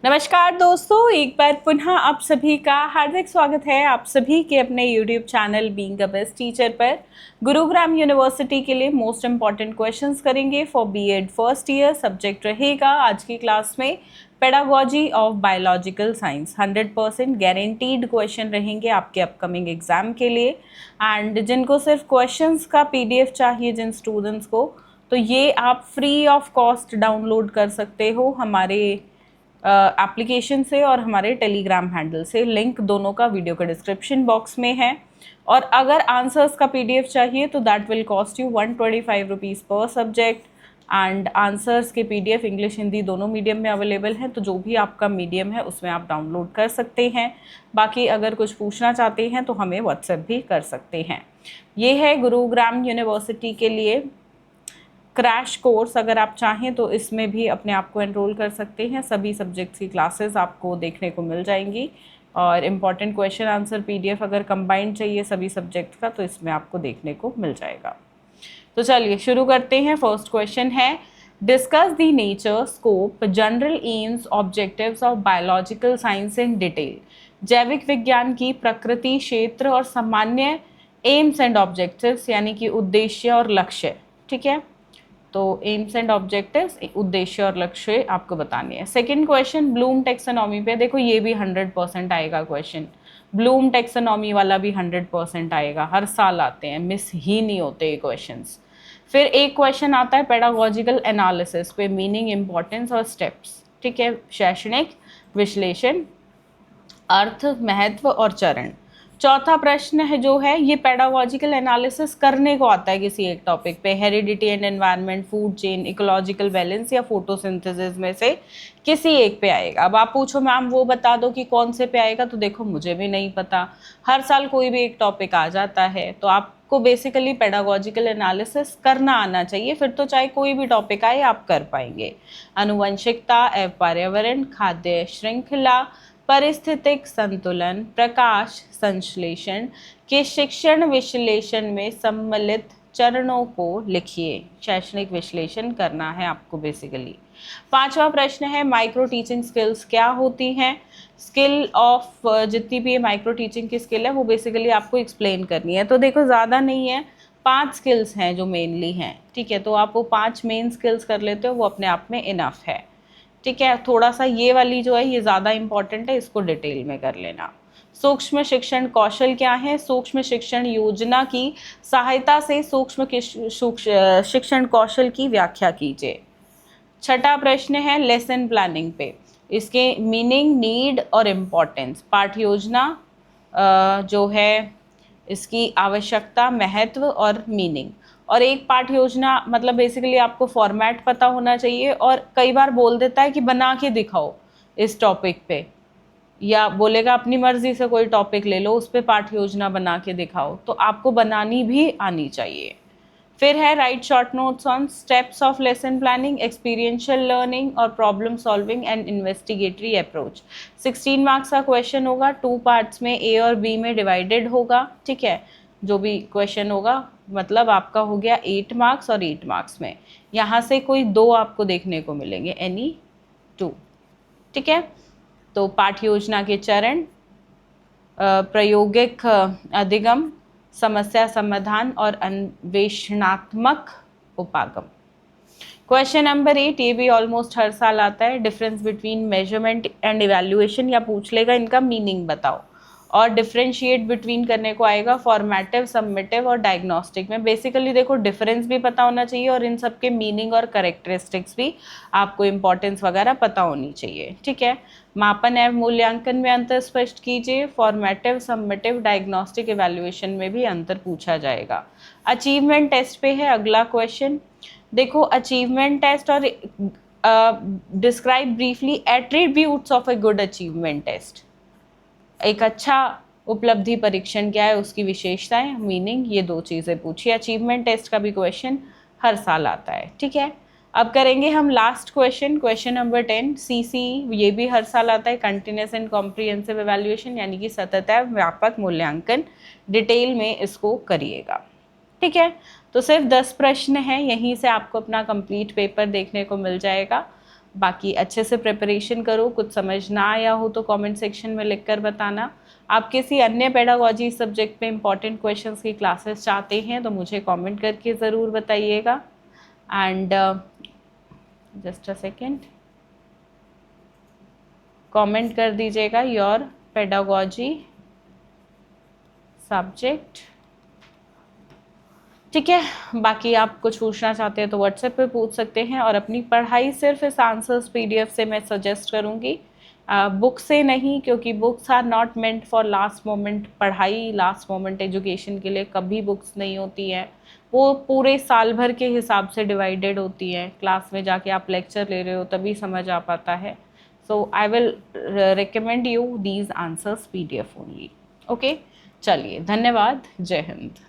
नमस्कार दोस्तों, एक बार पुनः आप सभी का हार्दिक स्वागत है आप सभी के अपने YouTube channel being a best teacher पर। गुरुग्राम यूनिवर्सिटी के लिए मोस्ट इम्पॉर्टेंट क्वेश्चंस करेंगे for BEd first year. Subject रहेगा आज की क्लास में pedagogy of biological science. 100% guaranteed question रहेंगे आपके अपकमिंग एग्जाम के लिए। एंड जिनको सिर्फ क्वेश्चंस का PDF चाहिए, जिन स्टूडेंट्स को, तो ये आप फ्री ऑफ कॉस्ट डाउनलोड कर सकते हो हमारे एप्लीकेशन से और हमारे टेलीग्राम हैंडल से। लिंक दोनों का वीडियो के डिस्क्रिप्शन बॉक्स में है। और अगर आंसर्स का PDF चाहिए तो that will cost you 125 rupees पर सब्जेक्ट। एंड आंसर्स के PDF इंग्लिश हिंदी दोनों मीडियम में अवेलेबल हैं, तो जो भी आपका मीडियम है उसमें आप डाउनलोड कर सकते हैं। बाकी अगर कुछ पूछना चाहते हैं तो हमें व्हाट्सएप भी कर सकते हैं। ये है गुरुग्राम यूनिवर्सिटी के लिए क्रैश कोर्स। अगर आप चाहें तो इसमें भी अपने आप को एनरोल कर सकते हैं। सभी सब्जेक्ट्स की क्लासेस आपको देखने को मिल जाएंगी और इम्पॉर्टेंट क्वेश्चन आंसर PDF अगर कंबाइंड चाहिए सभी सब्जेक्ट का तो इसमें आपको देखने को मिल जाएगा। तो चलिए शुरू करते हैं। फर्स्ट क्वेश्चन है, discuss the nature, scope, general AIIMS, objectives of biological science in detail. जैविक विज्ञान की प्रकृति, क्षेत्र और सामान्य एम्स एंड ऑब्जेक्टिव्स यानी कि उद्देश्य और लक्ष्य। ठीक है, तो एम्स एंड ऑब्जेक्टिव्स, उद्देश्य और लक्ष्य आपको बताने हैं। सेकंड क्वेश्चन ब्लूम टेक्सोनॉमी पे, देखो ये भी 100% आएगा क्वेश्चन। ब्लूम टेक्सोनॉमी वाला भी 100% आएगा, हर साल आते हैं, मिस ही नहीं होते ये क्वेश्चंस। फिर एक क्वेश्चन आता है पेडागोजिकल एनालिसिस पे, मीनिंग, इंपॉर्टेंस और स्टेप्स। ठीक है, शैक्षणिक विश्लेषण, अर्थ, महत्व और चरण। चौथा प्रश्न है जो है ये पेडागोजिकल एनालिसिस करने को आता है किसी एक टॉपिक पे, heredity and environment, food chain, ecological balance या फोटोसिंथेसिस में से किसी एक पे आएगा। अब आप पूछो मैम वो बता दो कि कौन से पे आएगा, तो देखो मुझे भी नहीं पता, हर साल कोई भी एक टॉपिक आ जाता है। तो आपको बेसिकली पेडागोजिकल एनालिसिस करना आना चाहिए, फिर तो चाहे कोई भी टॉपिक आए आप कर पाएंगे। आनुवंशिकता, पर्यावरण, खाद्य श्रृंखला, परिस्थितिक संतुलन, प्रकाश संश्लेषण के शिक्षण विश्लेषण में सम्मिलित चरणों को लिखिए। शैक्षणिक विश्लेषण करना है आपको बेसिकली। पांचवा प्रश्न है माइक्रो टीचिंग स्किल्स क्या होती हैं। स्किल ऑफ जितनी भी माइक्रो टीचिंग की स्किल है वो बेसिकली आपको एक्सप्लेन करनी है। तो देखो ज़्यादा नहीं है, 5 स्किल्स हैं जो मेनली हैं। ठीक है, तो आप वो 5 मेन स्किल्स कर लेते हो, वो अपने आप में इनफ है। ठीक है, थोड़ा सा ये वाली जो है ये ज़्यादा इंपॉर्टेंट है, इसको डिटेल में कर लेना। सूक्ष्म शिक्षण कौशल क्या है। सूक्ष्म शिक्षण योजना की सहायता से सूक्ष्म शिक्षण कौशल की व्याख्या कीजिए। छठा प्रश्न है लेसन प्लानिंग पे, इसके मीनिंग, नीड और इम्पोर्टेंस। पाठ्य योजना जो है इसकी आवश्यकता, महत्व और मीनिंग। और एक पाठ योजना मतलब बेसिकली आपको फॉर्मेट पता होना चाहिए, और कई बार बोल देता है कि बना के दिखाओ इस टॉपिक पे, या बोलेगा अपनी मर्जी से कोई टॉपिक ले लो उस पर पाठ योजना बना के दिखाओ, तो आपको बनानी भी आनी चाहिए। फिर है write short notes on steps of lesson planning, experiential learning और problem solving and investigatory approach. 16 marks का क्वेश्चन होगा, 2 पार्ट्स में A और B में डिवाइडेड होगा। ठीक है, जो भी क्वेश्चन होगा मतलब आपका हो गया 8 मार्क्स और 8 मार्क्स में यहाँ से कोई 2 आपको देखने को मिलेंगे, एनी 2। ठीक है, तो पाठ योजना के चरण, प्रायोगिक अधिगम, समस्या समाधान और अन्वेषणात्मक उपागम। क्वेश्चन नंबर 8, ये भी ऑलमोस्ट हर साल आता है। Difference between measurement and evaluation, या पूछ लेगा इनका मीनिंग बताओ। और डिफरेंशिएट बिटवीन करने को आएगा फॉर्मेटिव, सबमिटिव और डायग्नोस्टिक में। बेसिकली देखो डिफरेंस भी पता होना चाहिए और इन सब के मीनिंग और करेक्टरिस्टिक्स भी आपको इंपॉर्टेंस वगैरह पता होनी चाहिए। ठीक है, मापन एवं मूल्यांकन में अंतर स्पष्ट कीजिए। फॉर्मेटिव, सबमिटिव, डायग्नोस्टिक, इवैल्यूएशन में भी अंतर पूछा जाएगा। अचीवमेंट टेस्ट पे है अगला क्वेश्चन। देखो अचीवमेंट टेस्ट और describe briefly attributes of a good achievement test. एक अच्छा उपलब्धि परीक्षण क्या है, उसकी विशेषताएं, मीनिंग, ये 2 चीज़ें पूछी। अचीवमेंट टेस्ट का भी क्वेश्चन हर साल आता है। ठीक है, अब करेंगे हम last question, question number 10 CC, ये भी हर साल आता है, कंटिन्यूस एंड कॉम्प्रिहेंसिव एवेल्युएशन यानी कि सतत व्यापक मूल्यांकन। डिटेल में इसको करिएगा। ठीक है, तो सिर्फ 10 प्रश्न हैं, यहीं से आपको अपना कंप्लीट पेपर देखने को मिल जाएगा। बाकी अच्छे से प्रिपरेशन करो, कुछ समझ ना आया हो तो कमेंट सेक्शन में लिख कर बताना। आप किसी अन्य पेडागोजी सब्जेक्ट में इंपॉर्टेंट क्वेश्चंस की क्लासेस चाहते हैं तो मुझे कमेंट करके ज़रूर बताइएगा। And just a second, comment कर दीजिएगा योर पेडागोजी सब्जेक्ट, ठीक है। बाकी आप कुछ पूछना चाहते हैं तो व्हाट्सएप पे पूछ सकते हैं, और अपनी पढ़ाई सिर्फ इस आंसर्स पीडीएफ से मैं सजेस्ट करूँगी, बुक से नहीं, क्योंकि books are not meant for last moment. पढ़ाई लास्ट मोमेंट एजुकेशन के लिए कभी बुक्स नहीं होती हैं, वो पूरे साल भर के हिसाब से डिवाइडेड होती हैं। क्लास में जाके आप लेक्चर ले रहे हो तभी समझ आ पाता है। So I will recommend you these answers PDF only. Okay, चलिए, धन्यवाद, जय हिंद।